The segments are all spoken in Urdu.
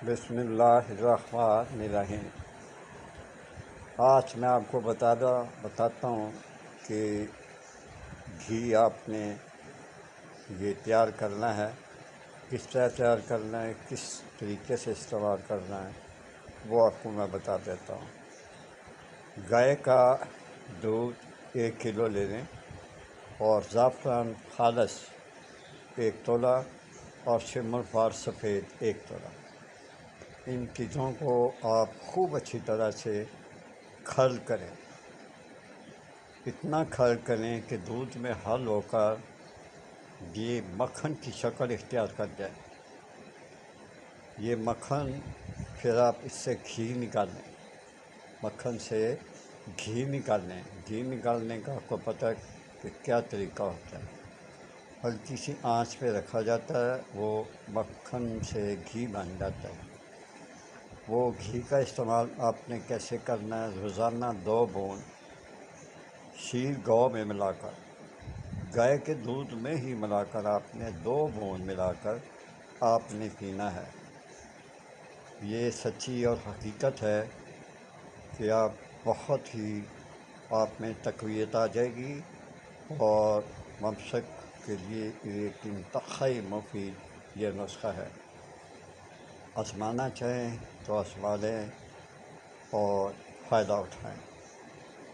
بسم اللہ الرحمن الرحیم۔ آج میں آپ کو بتاتا ہوں کہ گھی آپ نے یہ تیار کرنا ہے، کس طرح تیار کرنا ہے، کس طریقے سے استعمال کرنا ہے، وہ آپ کو میں بتا دیتا ہوں۔ گائے کا دودھ 1 کلو لے لیں اور زعفران خالص 1 تولہ اور سمر فار سفید 1 تولہ۔ ان چیزوں کو آپ خوب اچھی طرح سے کھل کریں، اتنا کھل کریں کہ دودھ میں حل ہو کر یہ مکھن کی شکل اختیار کر جائے۔ یہ مکھن پھر آپ اس سے گھی نکالیں، مکھن سے گھی نکالیں۔ گھی نکالنے کا آپ کو پتہ ہے کہ کیا طریقہ ہوتا ہے۔ ہلکی سی آنچ پہ رکھا جاتا ہے، وہ مکھن سے گھی بن جاتا ہے۔ وہ گھی کا استعمال آپ نے کیسے کرنا ہے؟ روزانہ 2 بوند شیر گو میں ملا کر، گائے کے دودھ میں ہی ملا کر آپ نے 2 بوند ملا کر آپ نے پینا ہے۔ یہ سچی اور حقیقت ہے کہ آپ بہت ہی آپ میں تقویت آ جائے گی اور ممسک کے لیے ایک انتہائی مفید یہ نسخہ ہے۔ آزمانا چاہیں تو آزما لیں اور فائدہ اٹھائیں۔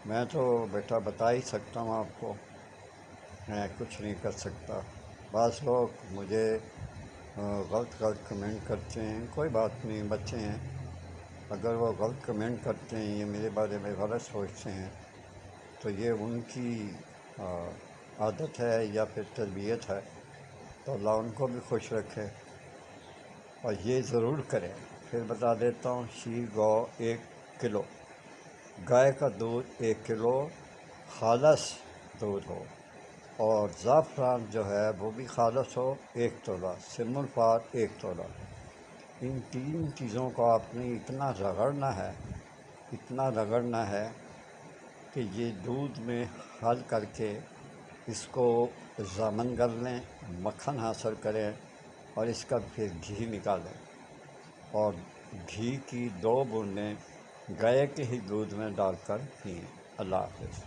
میں تو بیٹا بتا ہی سکتا ہوں آپ کو، میں کچھ نہیں کر سکتا۔ بعض لوگ مجھے غلط کمنٹ کرتے ہیں، کوئی بات نہیں، بچے ہیں، اگر وہ غلط کمنٹ کرتے ہیں، یہ میرے بارے میں غلط سوچتے ہیں تو یہ ان کی عادت ہے یا پھر تربیت ہے، تو اللہ ان کو بھی خوش رکھے۔ اور یہ ضرور کریں، پھر بتا دیتا ہوں، شیر گو 1 کلو، گائے کا دودھ 1 کلو خالص دودھ ہو، اور زعفران جو ہے وہ بھی خالص ہو 1 تولہ، سمر فار 1 تولہ۔ ان 3 چیزوں کو آپ نے اتنا رگڑنا ہے کہ یہ دودھ میں حل کر کے اس کو ضامن کر لیں، مکھن حاصل کریں اور اس کا پھر گھی نکالیں اور گھی کی 2 بوندیں گائے کے ہی دودھ میں ڈال کر پئیں۔ اللہ حافظ۔